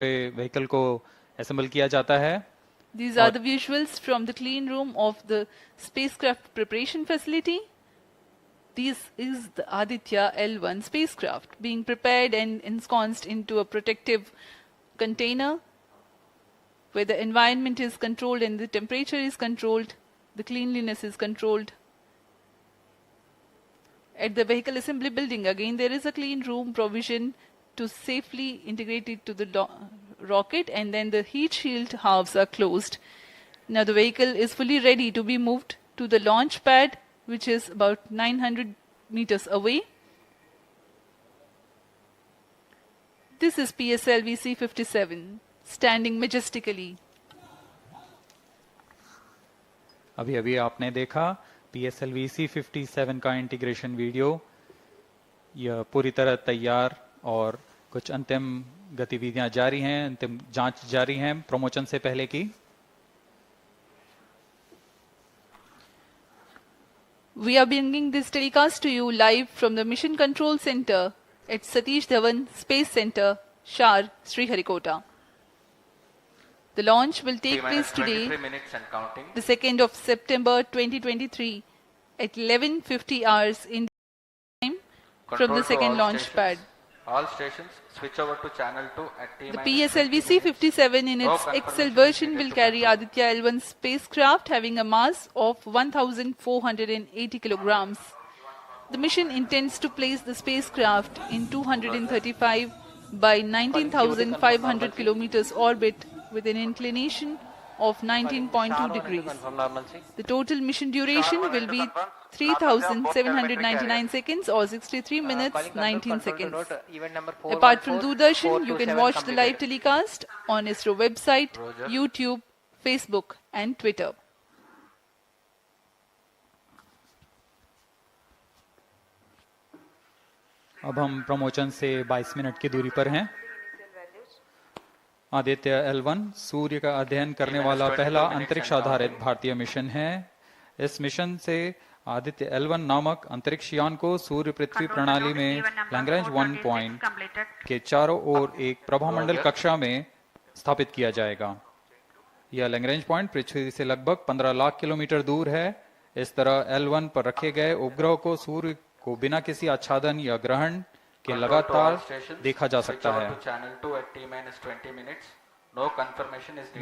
Vehicle को assemble किया जाता है। These are the visuals from the clean room of the spacecraft preparation facility. This is the Adithya L1 spacecraft being prepared and ensconced into a protective container where the environment is controlled and the temperature is controlled, the cleanliness is controlled. At the vehicle assembly building, again, there is a clean room provision to safely integrate it to the rocket, and then the heat shield halves are closed. Now the vehicle is fully ready to be moved to the launch pad, which is about 900 meters away. This is PSLV C-57 standing majestically. अभी आपने देखा PSLV C-57 का integration video. यह पूरी तरह तैयार और कुछ अंतिम गतिविधियां जारी हैं, अंतिम जांच जारी हैं प्रमोशन से पहले की। We are bringing this telecast to you live from the Mission Control Center at Satish Dhawan Space Center, Shar, Sriharikota. The launch will take place today, the 2nd of September 2023 at 11:50 hours in time from the second launch pad. All stations switch over to channel 2 at T-. The PSLV C-57 in its XL version will carry Adithya L1 spacecraft having a mass of 1,480 kilograms. The mission intends to place the spacecraft in 235 by 19,500 kilometers orbit with an inclination of 19.2 degrees. The total mission duration will be 3,799 seconds or 63 minutes 19 seconds. Apart from Doordarshan, you can watch the live telecast on ISRO website, YouTube, Facebook and Twitter. अब हम promotion से 22 minute की दूरी पर हैं। Aditya L1 सूर्य का अध्ययन करने वाला पहला अंतरिक्ष आधारित भारतीय मिशन है। इस मिशन से आदित्य L1 नामक अंतरिक्ष यान को सूर्य पृथ्वी प्रणाली में लैग्रेंज 1 पॉइंट के चारों ओर एक प्रभामंडल कक्षा में स्थापित किया जाएगा। यह लैग्रेंज पॉइंट पृथ्वी से लगभग 15 लाख किलोमीटर दूर है। इस तरह L1 पर रखे गए उपग्रह को सूर्य को बिना किसी आच्छादन या ग्रहण के लगातार देखा जा सकता है।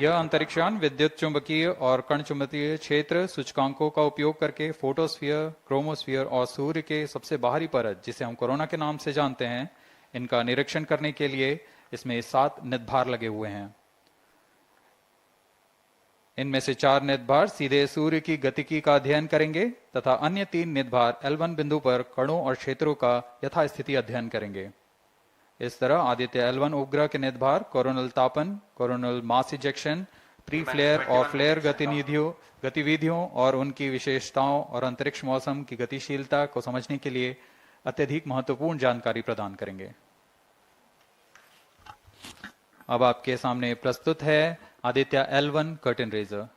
यह अंतरिक्ष यान विद्युत चुंबकीय और कण चुंबकीय क्षेत्र सूचकांकों का उपयोग करके फोटोस्फीयर, क्रोमोस्फीयर और सूर्य के सबसे बाहरी परत, जिसे हम कोरोना के नाम से जानते हैं, इनका निरीक्षण करने के लिए इसमें 7 निदभार लगे हुए हैं। इनमें से 4 निदभार सीधे सूर्य की गतिकी का अध्ययन करेंगे तथा अन्य 3 निदभार L1 बिंदु पर कणों और क्षेत्रों का यथास्थिति अध्ययन करेंगे। इस तरह आदित्य L1 उपग्रह के निदभार कोरोनल तापन, coronal mass ejection, pre flare और फ्लेयर गतिविधियों और उनकी विशेषताओं और अंतरिक्ष मौसम की गतिशीलता को समझने के लिए अत्यधिक महत्वपूर्ण जानकारी प्रदान करेंगे। अब आपके सामने प्रस्तुत है Aditya L1 curtain raiser.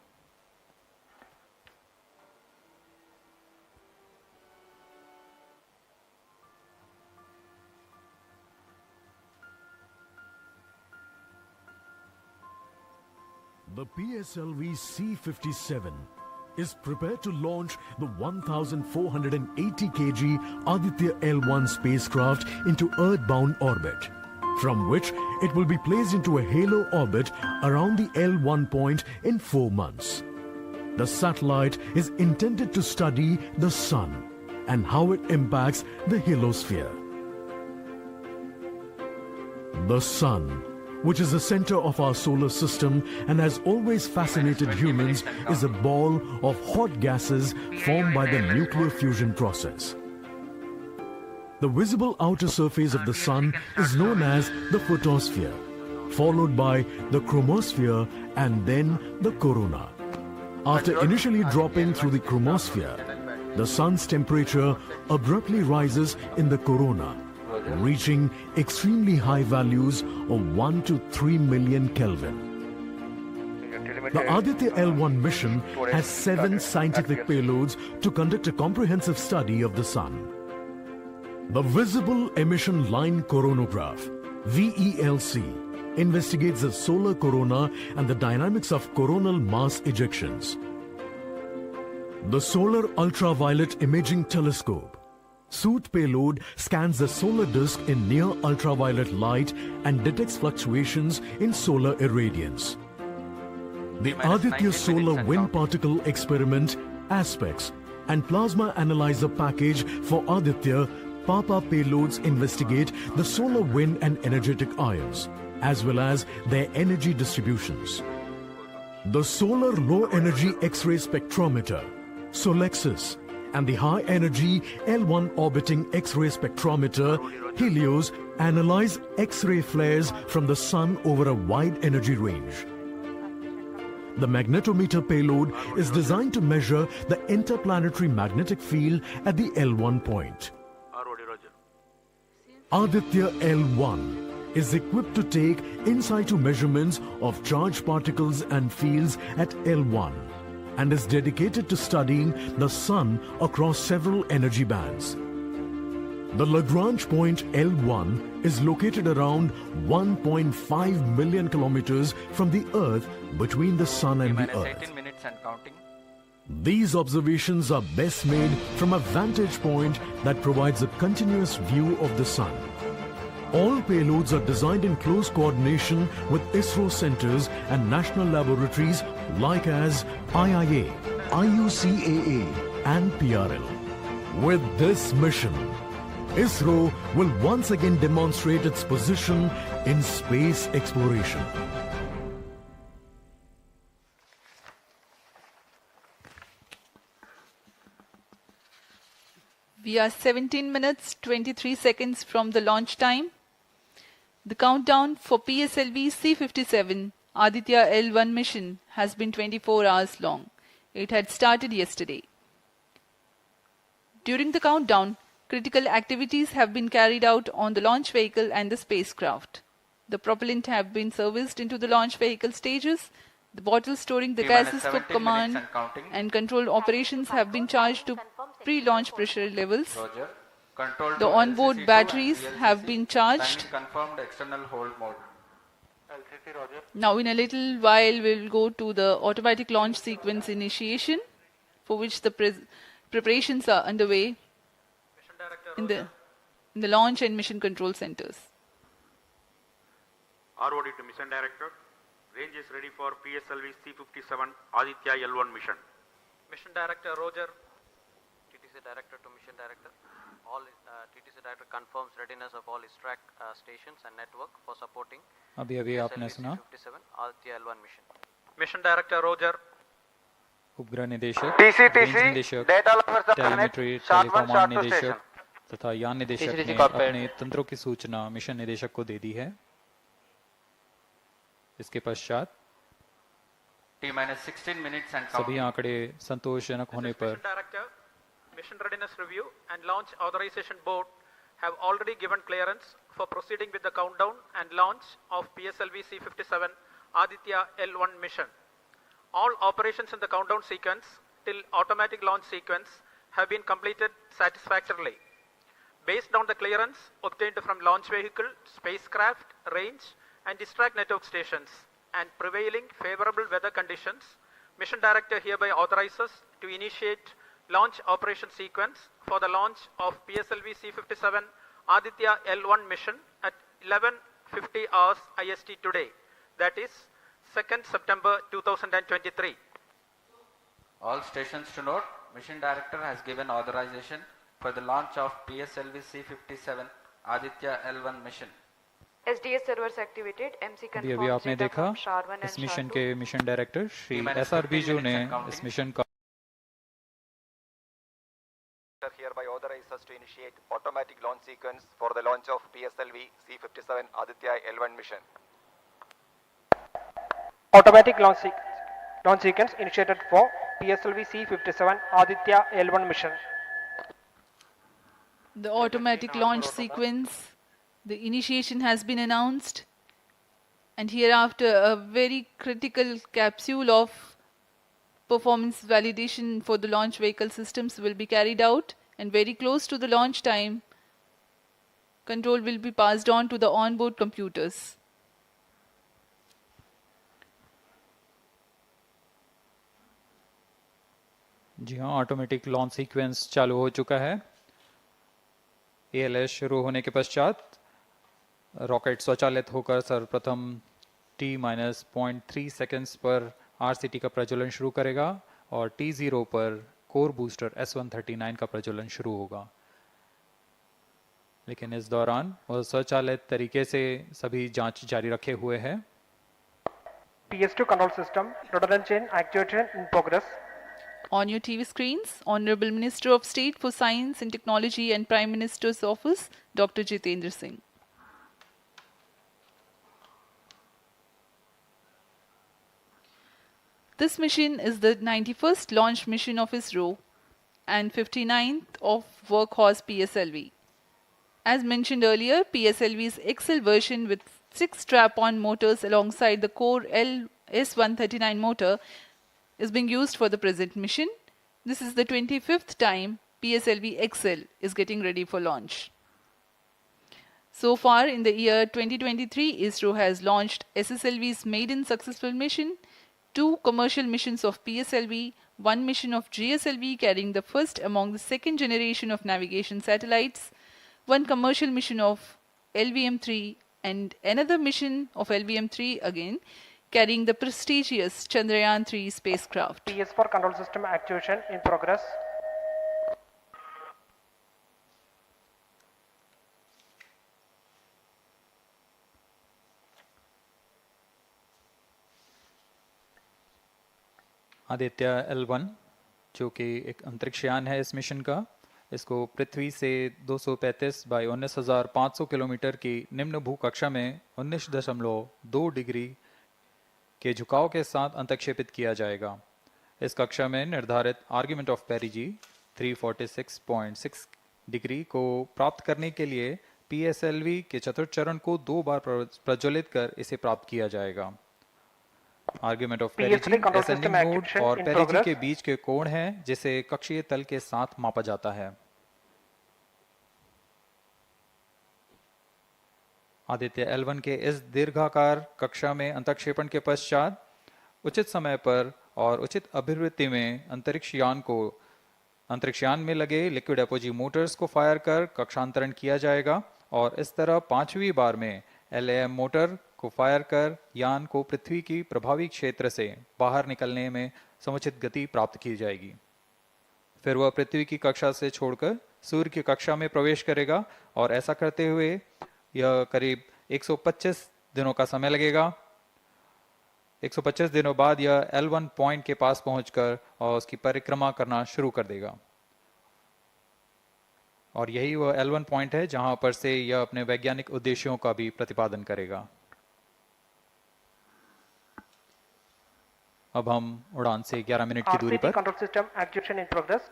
The PSLV C-57 is prepared to launch the 1,480 kg Adithya L1 spacecraft into Earth-bound orbit, from which it will be placed into a halo orbit around the L1 point in 4 months. The satellite is intended to study the Sun and how it impacts the halosphere. The Sun, which is the center of our solar system and has always fascinated humans, is a ball of hot gases formed by the nuclear fusion process. The visible outer surface of the Sun is known as the photosphere, followed by the chromosphere and then the corona. After initially dropping through the chromosphere, the Sun's temperature abruptly rises in the corona, reaching extremely high values of 1 to 3 million Kelvin. The Adithya L1 mission has 7 scientific payloads to conduct a comprehensive study of the Sun. The Visible Emission Line Coronagraph, VELC, investigates the solar corona and the dynamics of coronal mass ejections. The Solar Ultraviolet Imaging Telescope. SOOT payload scans the solar disk in near ultraviolet light and detects fluctuations in solar irradiance. The Adithya Solar Wind Particle Experiment Aspects and Plasma Analyzer Package for Adithya Papa payloads investigate the solar wind and energetic ions, as well as their energy distributions. The Solar Low Energy X-ray Spectrometer, Solexis, and the High Energy L1 Orbiting X-ray Spectrometer, Helios, analyze X-ray flares from the Sun over a wide energy range. The magnetometer payload is designed to measure the interplanetary magnetic field at the L1 point. Adithya L1 is equipped to take in situ measurements of charged particles and fields at L1 and is dedicated to studying the Sun across several energy bands. The Lagrange point L1 is located around 1.5 million kilometers from the Earth between the Sun and the Earth. 18 minutes and counting. These observations are best made from a vantage point that provides a continuous view of the Sun. All payloads are designed in close coordination with ISRO centers and national laboratories like as IIA, IUCAA and PRL. With this mission, ISRO will once again demonstrate its position in space exploration. We are 17 minutes 23 seconds from the launch time. The countdown for PSLV C-57 Adithya L1 mission has been 24 hours long. It had started yesterday. During the countdown, critical activities have been carried out on the launch vehicle and the spacecraft. The propellant have been serviced into the launch vehicle stages. The bottles storing the gases for command and control operations have been charged to pre-launch pressure levels. Roger. Control The to onboard LCC2 batteries and have VLCC. been charged. Timing confirmed external hold mode. Now in a little while we'll go to the automatic launch sequence initiation, for which the preparations are underway in the launch and mission control centers. ROD to Mission Director. Range is ready for PSLV C-57 Adithya L1 mission. Mission Director Roger. TTC Director to Mission Director. All TTC Director confirms readiness of all track stations and network for supporting अभी आपने सुना C-57 Adithya L1 mission. Mission Director Roger. उपग्रह निदेशक, TCTC, range निदेशक, data lovers of planet, telemetry, Short 1, टेलीकमांड Short 2 निदेशक station. तथा यान निदेशक TCTC ने corporate. अपने तंत्रों की सूचना मिशन निदेशक को दे दी है। इसके पश्चात T-16 minutes and सभी counting. आंकड़े संतोषजनक होने पर Mission Director, Mission Readiness Review and Launch Authorization Board have already given clearance for proceeding with the countdown and launch of PSLV C-57 Adithya L1 mission. All operations in the countdown sequence till automatic launch sequence have been completed satisfactorily. Based on the clearance obtained from launch vehicle, spacecraft, range and distract network stations and prevailing favorable weather conditions, Mission Director hereby authorizes to initiate launch operation sequence for the launch of PSLV C-57 Adithya L1 mission at 11:50 hours IST today, that is 2nd September 2023. All stations to note, Mission Director has given authorization for the launch of PSLV C-57 Adithya L1 mission. SDS servers activated. MC अभी confirms आपने data देखा from SHAR-1 and इस mission SHAR-2. के mission director Shri T-minus S R 15 Biju ने minutes and counting. इस mission का Hereby authorizes to initiate automatic launch sequence for the launch of PSLV C-57 Adithya L1 mission. Automatic launch sequence initiated for PSLV C-57 Adithya L1 mission. The automatic launch sequence, the initiation has been announced, and hereafter a very critical capsule of performance validation for the launch vehicle systems will be carried out, and very close to the launch time, control will be passed on to the onboard computers. जी हाँ, automatic launch sequence चालू हो चुका है। ALS शुरू होने के पश्चात rocket स्वचालित होकर सर्वप्रथम T-0.3 सेकेंड्स पर RCT का प्रज्वलन शुरू करेगा और T0 पर कोर बूस्टर S139 का प्रज्वलन शुरू होगा। लेकिन इस दौरान वह स्वचालित तरीके से सभी जांच जारी रखे हुए है। PS2 control system, rhododendron chain actuation in progress. On your TV screens, Honorable Minister of State for Science and Technology and Prime Minister's Office, Dr. Jitendra Singh. This mission is the 91st launch mission of ISRO and 59th of Workhorse PSLV. As mentioned earlier, PSLV's XL version with 6 strap-on motors alongside the core S139 motor is being used for the present mission. This is the 25th time PSLV XL is getting ready for launch. So far in the year 2023, ISRO has launched SSLV's maiden successful mission, 2 commercial missions of PSLV, 1 mission of GSLV carrying the first among the second generation of navigation satellites, 1 commercial mission of LVM-3 and another mission of LVM-3 again carrying the prestigious Chandrayaan-3 spacecraft. PS4 control system actuation in progress. Aditya L1 जो कि एक अंतरिक्ष यान है इस mission का, इसको पृथ्वी से 235 बाई 19,500 किलोमीटर की निम्न भूकक्षा में 19.2 डिग्री के झुकाव के साथ अंतक्षेपित किया जाएगा। इस कक्षा में निर्धारित आर्ग्यूमेंट ऑफ पेरिजी 346.6 डिग्री को प्राप्त करने के लिए PSLV के चतुर्थ चरण को 2 बार प्रज्वलित कर इसे प्राप्त किया जाएगा। आर्ग्यूमेंट ऑफ पेरिजी असेंडिंग मोड और पेरिजी के बीच के कोण है जिसे कक्षीय तल के साथ मापा जाता है। आदित्य L1 के इस दीर्घाकार कक्षा में अंतक्षेपण के पश्चात उचित समय पर और उचित अभिवृत्ति में अंतरिक्ष यान में लगे लिक्विड एपोजी मोटर्स को फायर कर कक्षांतरण किया जाएगा और इस तरह 5वीं बार में LAM मोटर को फायर कर यान को पृथ्वी की प्रभावी क्षेत्र से बाहर निकलने में समुचित गति प्राप्त की जाएगी। फिर वह पृथ्वी की कक्षा से छोड़कर सूर्य की कक्षा में प्रवेश करेगा और ऐसा करते हुए यह करीब 125 दिनों का समय लगेगा। 125 दिनों बाद यह L1 पॉइंट के पास पहुंचकर और उसकी परिक्रमा करना शुरू कर देगा और यही वह L1 पॉइंट है जहां पर से यह अपने वैज्ञानिक उद्देश्यों का भी प्रतिपादन करेगा। अब हम उड़ान से 11 मिनट की दूरी पर control system activation in progress.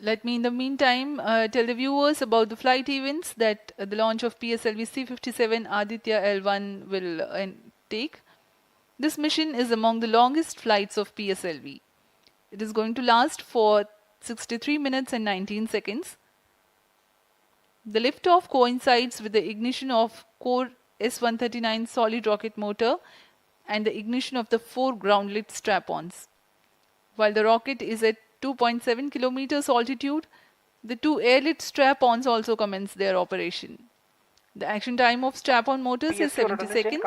Let me in the meantime tell the viewers about the flight events that the launch of PSLV C-57 Adithya L1 will take. This mission is among the longest flights of PSLV. It is going to last for 63 minutes and 19 seconds. The liftoff coincides with the ignition of core S139 solid rocket motor and the ignition of the 4 ground-lit strap-ons. While the rocket is at 2.7 kilometers altitude, the 2 air-lit strap-ons also commence their operation. The action time of strap-on motors is 70 seconds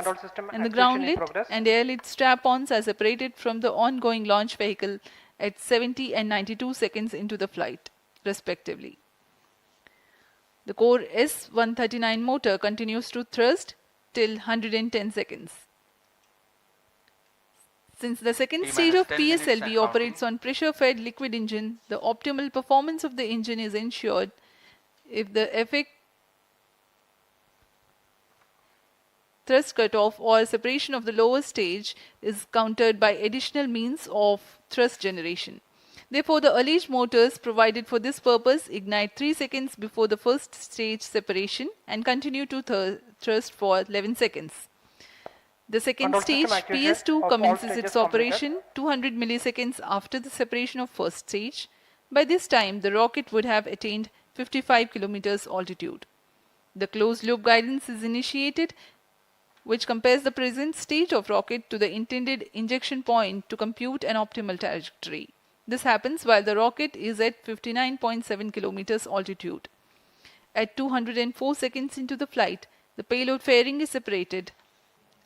and the ground-lit and air-lit strap-ons are separated from the ongoing launch vehicle at 70 and 92 seconds into the flight, respectively. The core S139 motor continues to thrust till 110 seconds. Since the second stage of PSLV operates on pressure-fed liquid engine, the optimal performance of the engine is ensured if the effect thrust cutoff or separation of the lower stage is countered by additional means of thrust generation. Therefore, the alleged motors provided for this purpose ignite 3 seconds before the first stage separation and continue to thrust for 11 seconds. The second stage, PS2, commences its operation 200 milliseconds after the separation of first stage. By this time, the rocket would have attained 55 kilometers altitude. The closed-loop guidance is initiated, which compares the present state of rocket to the intended injection point to compute an optimal trajectory. This happens while the rocket is at 59.7 kilometers altitude. At 204 seconds into the flight, the payload fairing is separated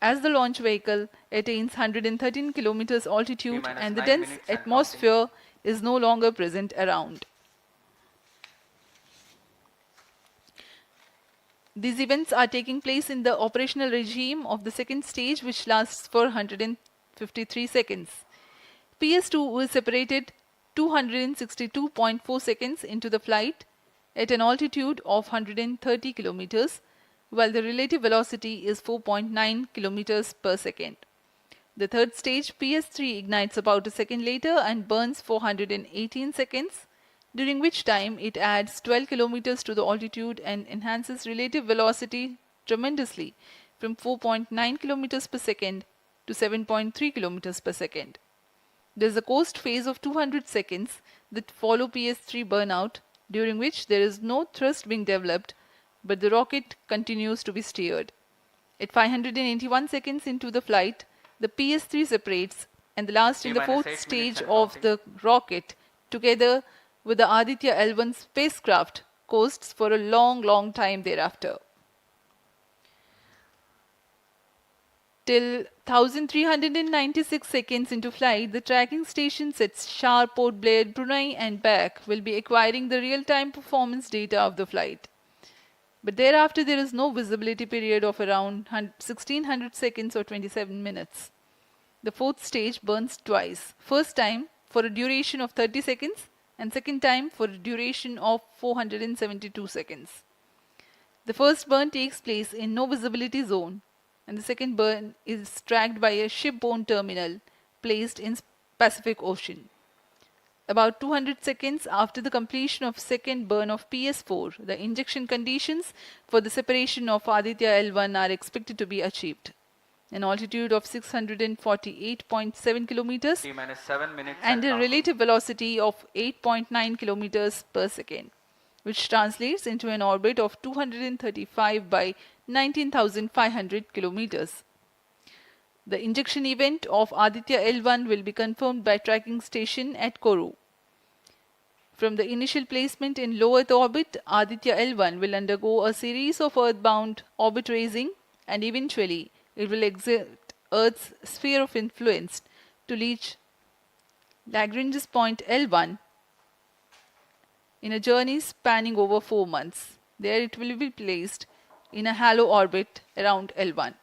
as the launch vehicle attains 113 kilometers altitude T-minus and the 9 dense minutes and atmosphere is no longer present around. These events are taking place in the operational regime of the second stage, which lasts for 153 seconds. PS2 is separated 262.4 seconds into the flight at an altitude of 130 kilometers, while the relative velocity is 4.9 kilometers per second. The third stage, PS3, ignites about a second later and burns 418 seconds, during which time it adds 12 kilometers to the altitude and enhances relative velocity tremendously from 4.9 kilometers per second to 7.3 kilometers per second. There is a coast phase of 200 seconds that follow PS3 burnout, during which there is no thrust being developed, but the rocket continues to be steered. At 581 seconds into the flight, the PS3 separates, and the last and the T-minus 8 fourth minutes stage and of counting. the rocket, together with the Adithya L1 spacecraft, coasts for a long time thereafter. Till 1396 seconds into flight, the tracking stations at Shar, Port Blair, Brunei and back will be acquiring the real-time performance data of the flight. But thereafter there is no visibility period of around 1600 seconds or 27 minutes. The fourth stage burns twice. First time for a duration of 30 seconds and second time for a duration of 472 seconds. The first burn takes place in no visibility zone, and the second burn is tracked by a shipborne terminal placed in Pacific Ocean. About 200 seconds after the completion of second burn of PS4, the injection conditions for the separation of Adithya L1 are expected to be achieved. An altitude of 648.7 kilometers T-minus 7 minutes and a counting. relative velocity of 8.9 kilometers per second, which translates into an orbit of 235 by 19,500 kilometers. The injection event of Adithya L1 will be confirmed by tracking station at Kourou. From the initial placement in low Earth orbit, Adithya L1 will undergo a series of earthbound orbit raising, and eventually it will exit Earth's sphere of influence to reach Lagrange's point L1 in a journey spanning over 4 months. There it will be placed in a halo orbit around L1.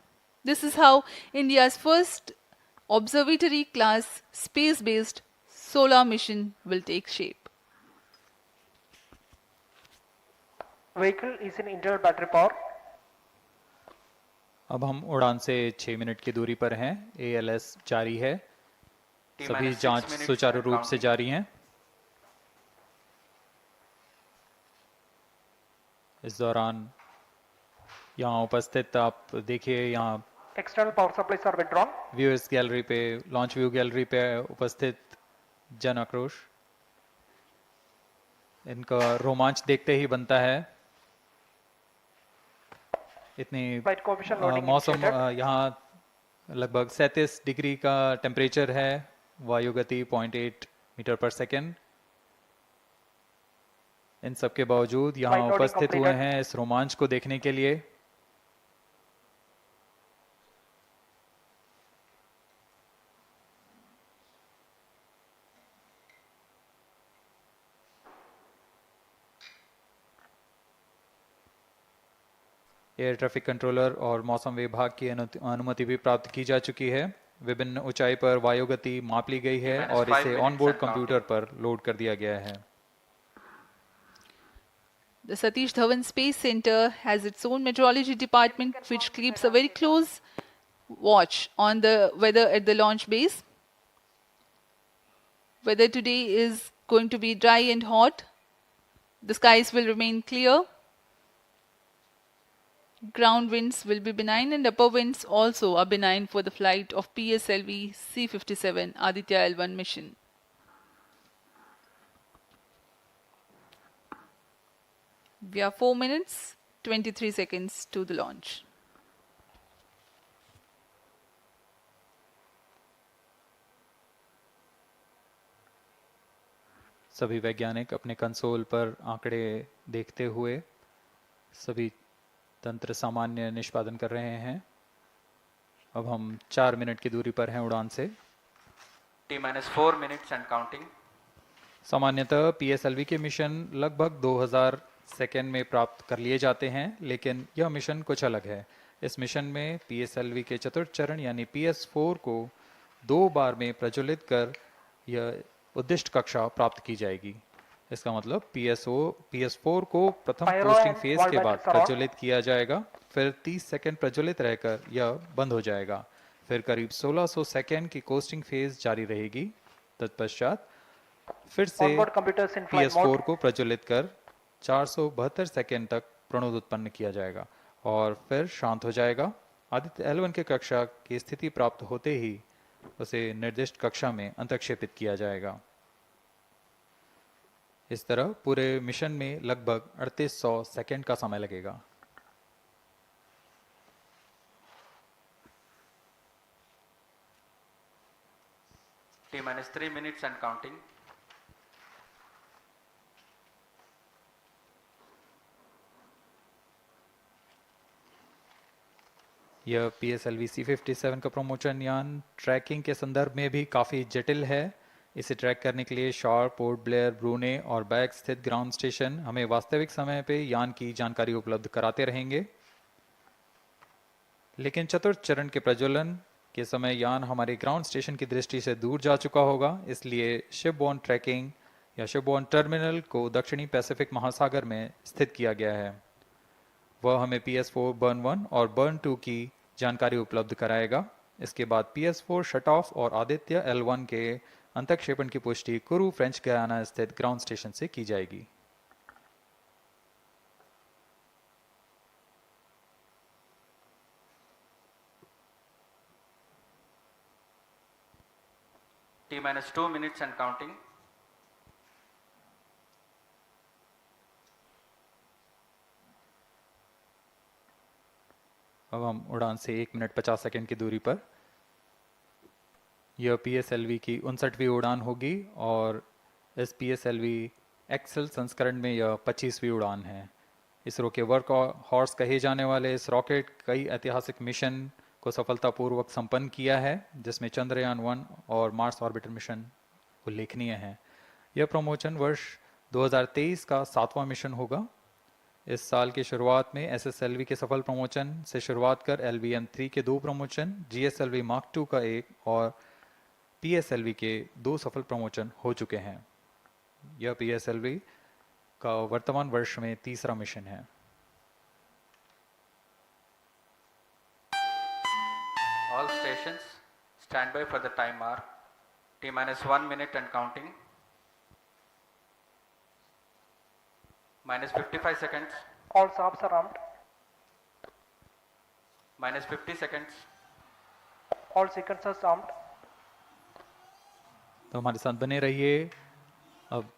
This is how India's first observatory class space-based solar mission will take shape. Vehicle is in internal battery power. अब हम उड़ान से 6 minute की दूरी पर हैं। ALS जारी है। सभी T-minus 6 जांच minutes सुचारू and रूप से counting. जारी हैं। इस दौरान यहाँ उपस्थित आप देखिए, यहाँ External power supplies are withdrawn. Viewers gallery पे, लॉन्च व्यू गैलरी पे उपस्थित जन आक्रोश, इनका रोमांच देखते ही बनता है। इतनी Flight coefficient loading मौसम initiated. यहाँ लगभग 37 डिग्री का टेम्परेचर है, वायु गति 0.8 मीटर पर सेकेंड। इन सब के बावजूद यहाँ Flight loading उपस्थित हुए completed. हैं इस रोमांच को देखने के लिए। एयर ट्रैफिक कंट्रोलर और मौसम विभाग की अनुमति भी प्राप्त की जा चुकी है। विभिन्न ऊंचाई पर वायु गति माप ली गई है और इसे ऑन बोर्ड कंप्यूटर पर लोड कर दिया गया है। The Satish Dhawan Space Center has its own meteorology department which keeps a very close watch on the weather at the launch base. Weather today is going to be dry and hot. The skies will remain clear. Ground winds will be benign and upper winds also are benign for the flight of PSLV C-57 Adithya L1 mission. We are 4 minutes, 23 seconds to the launch. सभी वैज्ञानिक अपने console पर आंकड़े देखते हुए सभी तंत्र सामान्य निष्पादन कर रहे हैं। अब हम 4 मिनट की दूरी पर हैं उड़ान से। T-4 minutes and counting. सामान्यतः PSLV के मिशन लगभग 2000 सेकेंड में प्राप्त कर लिए जाते हैं, लेकिन यह मिशन कुछ अलग है। इस मिशन में PSLV के चतुर्थ चरण यानी PS4 को 2 बार में प्रज्वलित कर यह उद्दिष्ट कक्षा प्राप्त की जाएगी। इसका मतलब PS4 को प्रथम कोस्टिंग फेज के बाद प्रज्वलित किया जाएगा, फिर 30 सेकेंड प्रज्वलित रहकर यह बंद हो जाएगा, फिर करीब 1600 सेकेंड की कोस्टिंग फेज जारी रहेगी। तत्पश्चात फिर से PS4 को प्रज्वलित कर 472 सेकेंड तक प्रणोद उत्पन्न किया जाएगा और फिर शांत हो जाएगा। आदित्य L1 के कक्षा की स्थिति प्राप्त होते ही उसे निर्दिष्ट कक्षा में अंतक्षेपित किया जाएगा। इस तरह पूरे मिशन में लगभग 3800 सेकेंड का समय लगेगा। T-3 minutes and counting. यह PSLV C57 का प्रमोशन यान ट्रैकिंग के संदर्भ में भी काफ़ी जटिल है। इसे ट्रैक करने के लिए शॉर, पोर्ट ब्लेयर, ब्रूने और बैग स्थित ग्राउंड स्टेशन हमें वास्तविक समय पे यान की जानकारी उपलब्ध कराते रहेंगे। लेकिन चतुर्थ चरण के प्रज्वलन के समय यान हमारे ग्राउंड स्टेशन की दृष्टि से दूर जा चुका होगा, इसलिए शिपबोर्न ट्रैकिंग या शिपबोर्न टर्मिनल को दक्षिणी पैसिफिक महासागर में स्थित किया गया है। वह हमें PS4 बर्न 1 और बर्न 2 की जानकारी उपलब्ध कराएगा। इसके बाद PS4 शट ऑफ और आदित्य L1 के अंतक्षेपण की पुष्टि कुरु फ्रेंच गयाना स्थित ग्राउंड स्टेशन से की जाएगी। T-2 minutes and counting. अब हम उड़ान से 1 मिनट 50 सेकेंड की दूरी पर। यह PSLV की 59वीं उड़ान होगी और इस PSLV एक्सेल संस्करण में यह 25वीं उड़ान है। इसरो के वर्क हॉर्स कहे जाने वाले इस रॉकेट कई ऐतिहासिक मिशन को सफलतापूर्वक संपन्न किया है, जिसमें चंद्रयान 1 और मार्स ऑर्बिटर मिशन उल्लेखनीय हैं। यह प्रमोशन वर्ष 2023 का 7वां मिशन होगा। इस साल की शुरुआत में SSLV के सफल प्रमोशन से शुरुआत कर LVM-3 के 2 प्रमोशन, GSLV Mark II का 1 और PSLV के 2 सफल प्रमोशन हो चुके हैं। यह PSLV का वर्तमान वर्ष में 3रा मिशन है। All stations stand by for the time mark. T-1 minute and counting. -55 seconds. All subs are armed. -50 seconds. All sequencers armed. तो हमारे साथ बने रहिए। अब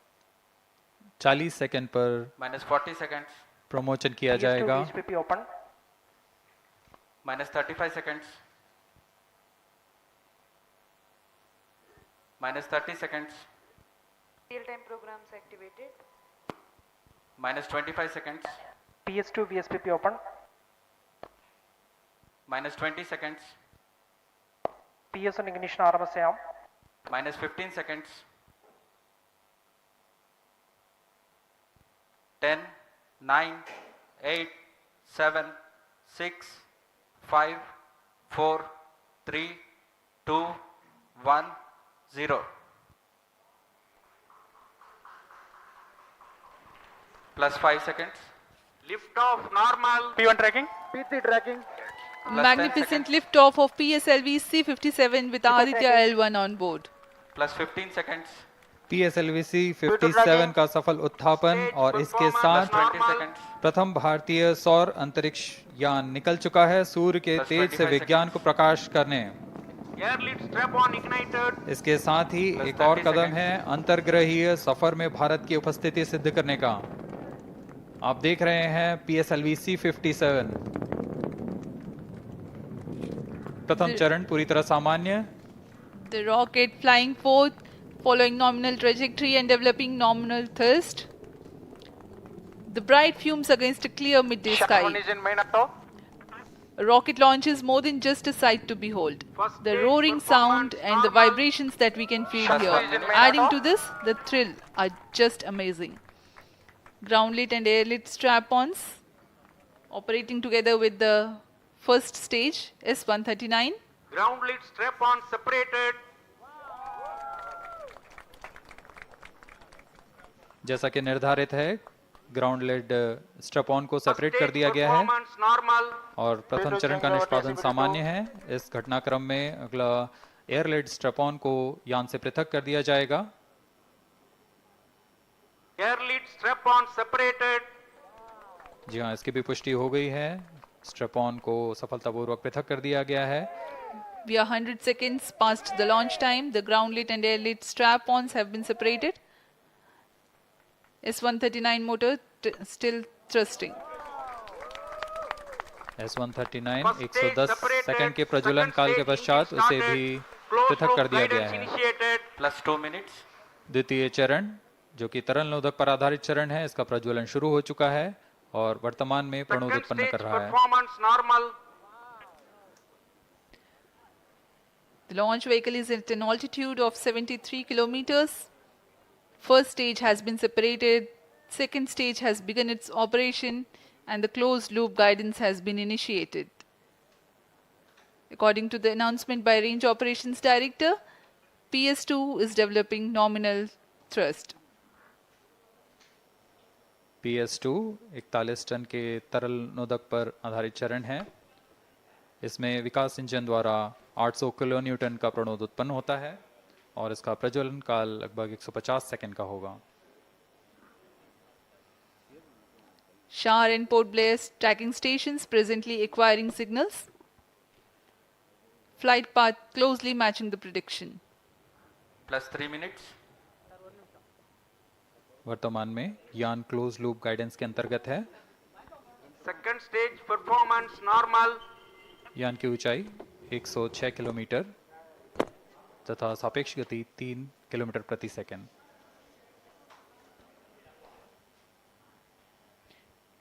40 सेकेंड पर -40 seconds. प्रमोशन किया जाएगा। VHPP open. -35 seconds. -30 seconds. Real-time programs activated. -25 seconds. PS2 VSPP open. -20 seconds. PS1 ignition RMS arm. -15 seconds. 10, 9, 8, 7, 6, 5, 4, 3, 2, 1, 0. +5 seconds. Lift off normal. P1 tracking. P3 tracking. Magnificent liftoff of PSLV C57 with Adithya L1 on board. +15 seconds. PSLV C57 का सफल उत्थापन और इसके साथ 20 seconds. प्रथम भारतीय सौर अंतरिक्ष यान निकल चुका है सूर्य के तेज से विज्ञान को प्रकाश करने। Air lead strap on ignited. इसके साथ ही एक और कदम है अंतर्ग्रहीय सफर में भारत की उपस्थिति सिद्ध करने का। आप देख रहे हैं PSLV C57 प्रथम चरण पूरी तरह सामान्य। The rocket flying forth following nominal trajectory and developing nominal thrust. The bright fumes against a clear midday sky. A rocket launch is more than just a sight to behold. The roaring sound and the vibrations that we can feel here, adding to this, the thrill, are just amazing. Ground-lit and air-lit strap-ons operating together with the first stage, S139. Ground-lit strap-on separated. जैसा कि निर्धारित है, ground lead strap on को separate कर दिया गया है और प्रथम चरण का निष्पादन सामान्य है। इस घटनाक्रम में अगला एयर लेड स्ट्रैप ऑन को यान से पृथक कर दिया जाएगा। Air lead strap on separated. जी हाँ, इसकी भी पुष्टि हो गई है। स्ट्रैप ऑन को सफलतापूर्वक पृथक कर दिया गया है। We are 100 seconds past the launch time. The ground lit and air lit strap ons have been separated. S139 motor still thrusting. S139 110 second के प्रज्वलन काल के पश्चात उसे भी पृथक कर दिया गया है। +2 minutes. द्वितीय चरण जो कि तरल नोदक पर आधारित चरण है, इसका प्रज्वलन शुरू हो चुका है और वर्तमान में प्रणोद उत्पन्न कर रहा है। The launch vehicle is at an altitude of 73 kilometers. First stage has been separated, second stage has begun its operation, and the closed loop guidance has been initiated. According to the announcement by Range Operations Director, PS2 is developing nominal thrust. PS2 41 ton के तरल नोदक पर आधारित चरण है। इसमें विकास engine द्वारा 800 kilo Newton का प्रणोद उत्पन्न होता है और इसका प्रज्वलन काल लगभग 150 सेकंड का होगा। Shar and Port Blair tracking stations presently acquiring signals. Flight path closely matching the prediction. +3 minutes. वर्तमान में यान क्लोज लूप गाइडेंस के अंतर्गत है। Second stage performance normal. यान की ऊंचाई 106 किलोमीटर तथा सापेक्ष गति 3 किलोमीटर प्रति second.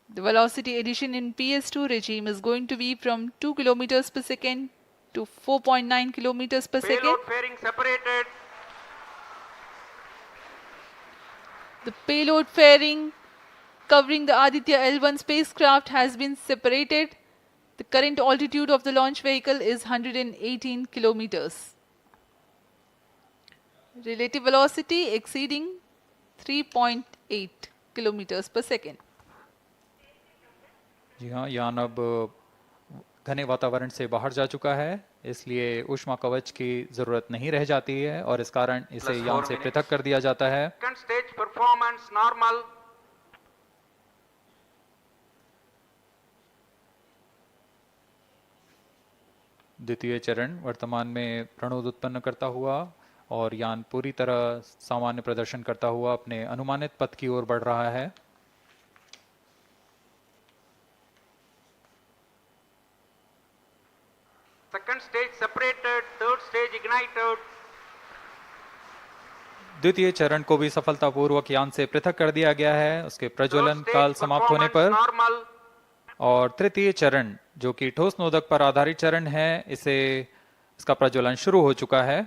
The velocity addition in PS2 regime is going to be from 2 kilometers per second to 4.9 kilometers per second. Payload fairing separated. The payload fairing covering the Adithya L1 spacecraft has been separated. The current altitude of the launch vehicle is 118 kilometers. Relative velocity exceeding 3.8 kilometers per second. जी हाँ, यान अब घने वातावरण से बाहर जा चुका है, इसलिए ऊष्मा कवच की जरूरत नहीं रह जाती है और इस कारण इसे यान से पृथक कर दिया जाता है। Second stage performance normal. द्वितीय चरण वर्तमान में प्रणोद उत्पन्न करता हुआ और यान पूरी तरह सामान्य प्रदर्शन करता हुआ अपने अनुमानित पथ की ओर बढ़ रहा है। Second stage separated, third stage ignited. द्वितीय चरण को भी सफलतापूर्वक यान से पृथक कर दिया गया है उसके प्रज्वलन काल समाप्त होने पर। और तृतीय चरण जो कि ठोस नोदक पर आधारित चरण है, इसका प्रज्वलन शुरू हो चुका है।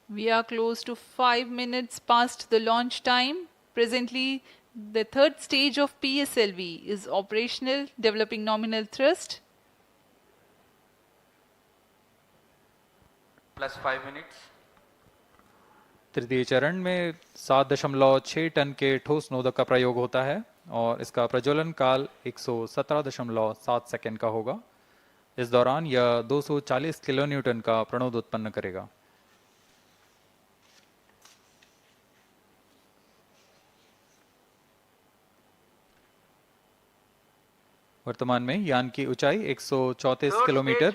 We are close to 5 minutes past the launch time. Presently, the third stage of PSLV is operational, developing nominal thrust. +5 minutes. तृतीय चरण में 7.6 टन के ठोस नोदक का प्रयोग होता है और इसका प्रज्वलन काल 117.7 सेकंड का होगा। इस दौरान यह 240 किलो न्यूटन का प्रणोद उत्पन्न करेगा। वर्तमान में यान की ऊंचाई 134 किलोमीटर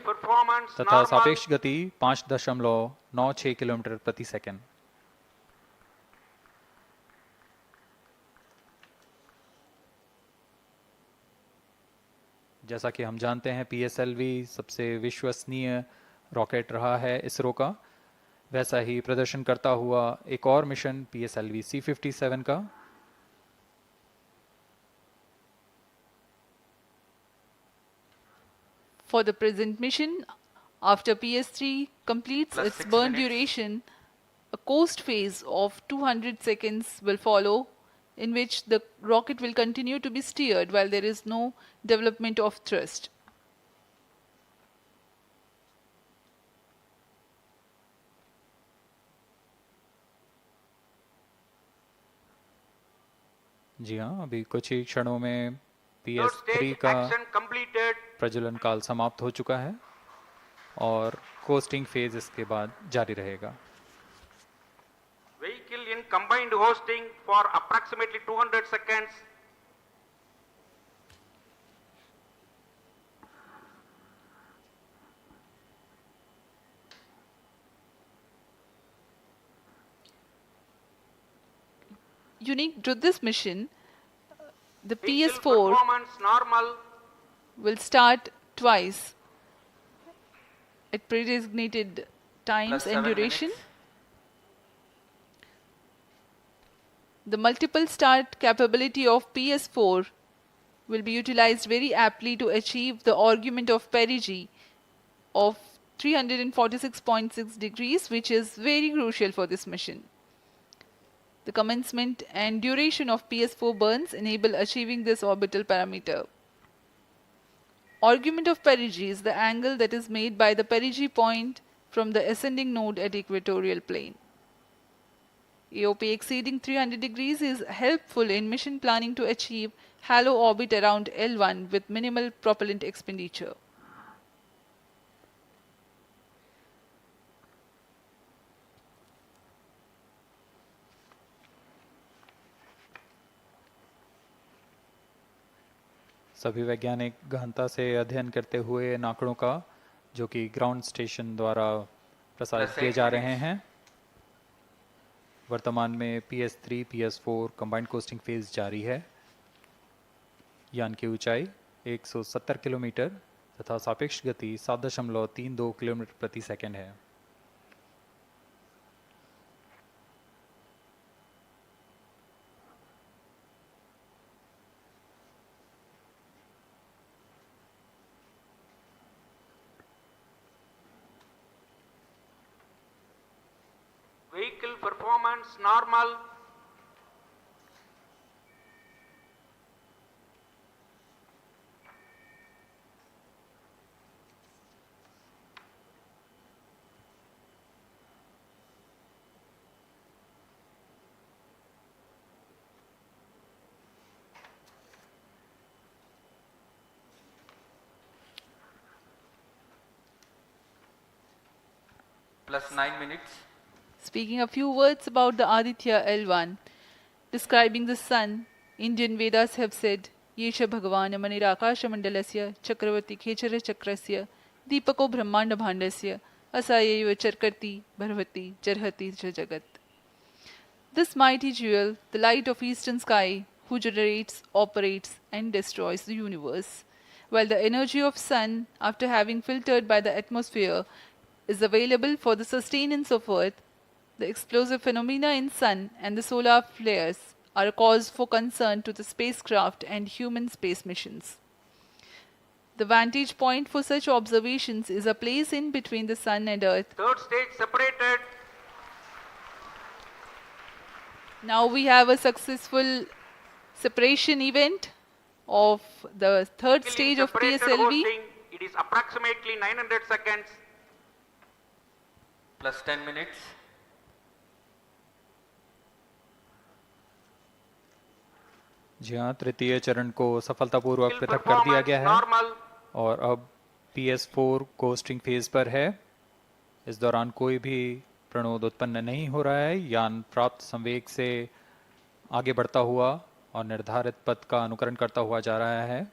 तथा सापेक्ष गति 5.96 किलोमीटर प्रति सेकंड। जैसा कि हम जानते हैं, PSLV सबसे विश्वसनीय रॉकेट रहा है इसरो का वैसा ही प्रदर्शन करता हुआ एक और मिशन PSLV C57 का। For the present mission, after PS3 completes Plus its 6 burn minutes. duration, a coast phase of 200 seconds will follow, in which the rocket will continue to be steered while there is no development of thrust. जी हाँ, अभी कुछ ही क्षणों में Third PS3 stage का action completed. प्रज्वलन काल समाप्त हो चुका है और कोस्टिंग फेज इसके बाद जारी रहेगा। Vehicle in combined hosting for approximately 200 seconds. Unique to this mission, the Vehicle PS4 performance normal. will start twice at predesignated times Plus and 7 duration. minutes. The multiple start capability of PS4 will be utilized very aptly to achieve the argument of perigee of 346.6 degrees, which is very crucial for this mission. The commencement and duration of PS4 burns enable achieving this orbital parameter. Argument of perigee is the angle that is made by the perigee point from the ascending node at equatorial plane. AOP exceeding 300 degrees is helpful in mission planning to achieve halo orbit around L1 with minimal propellant expenditure. सभी वैज्ञानिक गहनता से अध्ययन करते हुए इन आंकड़ों का, जो कि ग्राउंड स्टेशन द्वारा प्रसारित किए जा रहे हैं। वर्तमान में PS3 PS4 combined costing phase जारी है। यान की ऊंचाई 170 किलोमीटर तथा सापेक्ष गति 7.32 किलोमीटर प्रति सेकंड है। Vehicle performance normal. Plus 9 minutes. Speaking a few words about the Adithya L1, describing the sun, Indian Vedas have said, Yesha Bhagavan Manirakash Mandalasya Chakravarti Khechara Chakrasya Deepako Brahmanda Bhandasya Asayeva Charkarti Bharvati Jarhati Jagat. This mighty jewel, the light of eastern sky, who generates, operates and destroys the universe, while the energy of sun, after having filtered by the atmosphere, is available for the sustenance of earth, the explosive phenomena in sun and the solar flares are a cause for concern to the spacecraft and human space missions. The vantage point for such observations is a place in between the sun and earth. Third stage separated. Now we have a successful separation event of the third Vehicle in stage of separated PSLV. hosting. It is approximately 900 seconds. Plus 10 minutes. जी हाँ, तृतीय चरण को सफलतापूर्वक Vehicle पृथक कर दिया performance गया है normal. और अब PS4 कोस्टिंग फेज पर है। इस दौरान कोई भी प्रणोद उत्पन्न नहीं हो रहा है। यान प्राप्त संवेग से आगे बढ़ता हुआ और निर्धारित पथ का अनुकरण करता हुआ जा रहा है।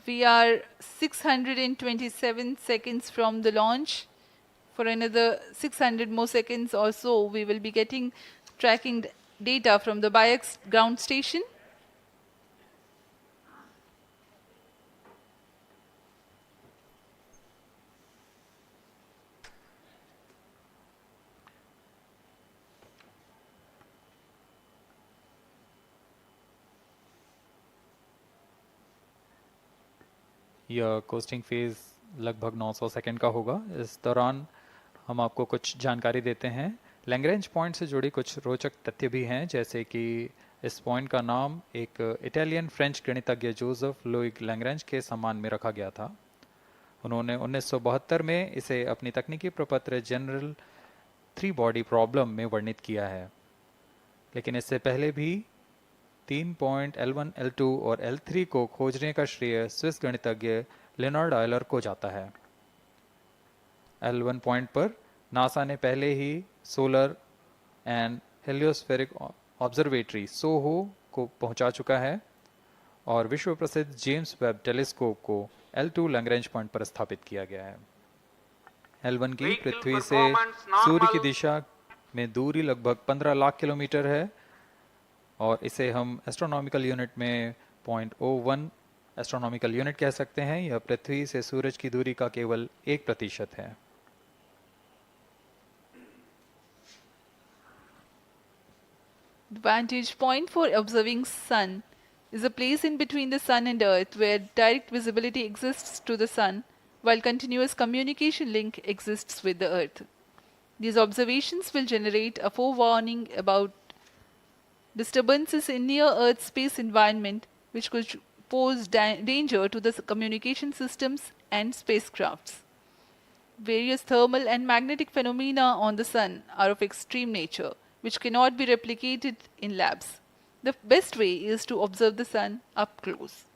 We are 627 seconds from the launch. For another 600 more seconds or so, we will be getting tracking data from the BIAX ground station. यह कोस्टिंग फेज लगभग 900 सेकंड का होगा। इस दौरान हम आपको कुछ जानकारी देते हैं। लैग्रेंज पॉइंट से जुड़ी कुछ रोचक तथ्य भी हैं, जैसे कि इस पॉइंट का नाम एक इटालियन फ्रेंच गणितज्ञ जोसेफ लुइग लैग्रेंज के सम्मान में रखा गया था। उन्होंने 1972 में इसे अपनी तकनीकी प्रपत्र जनरल 3 बॉडी प्रॉब्लम में वर्णित किया है, लेकिन इससे पहले भी 3 पॉइंट L1, L2 और L3 को खोजने का श्रेय स्विस गणितज्ञ लेनार्ड आयलर को जाता है। L1 पॉइंट पर नासा ने पहले ही सोलर एंड हेलियोस्फेरिक ऑब्जर्वेटरी सोहो को पहुंचा चुका है और विश्व प्रसिद्ध जेम्स वेब टेलीस्कोप को L2 लैग्रेंज पॉइंट पर स्थापित किया गया है। L1 की पृथ्वी से सूर्य की दिशा में दूरी लगभग 15 लाख किलोमीटर है और इसे हम एस्ट्रोनॉमिकल यूनिट में 0.01 एस्ट्रोनॉमिकल यूनिट कह सकते हैं। यह पृथ्वी से सूरज की दूरी का केवल 1% है। The vantage point for observing sun is a place in between the sun and earth where direct visibility exists to the sun while continuous communication link exists with the earth. These observations will generate a forewarning about disturbances in near earth space environment which could pose danger to the communication systems and spacecrafts. Various thermal and magnetic phenomena on the sun are of extreme nature, which cannot be replicated in labs. The best way is to observe the sun up close.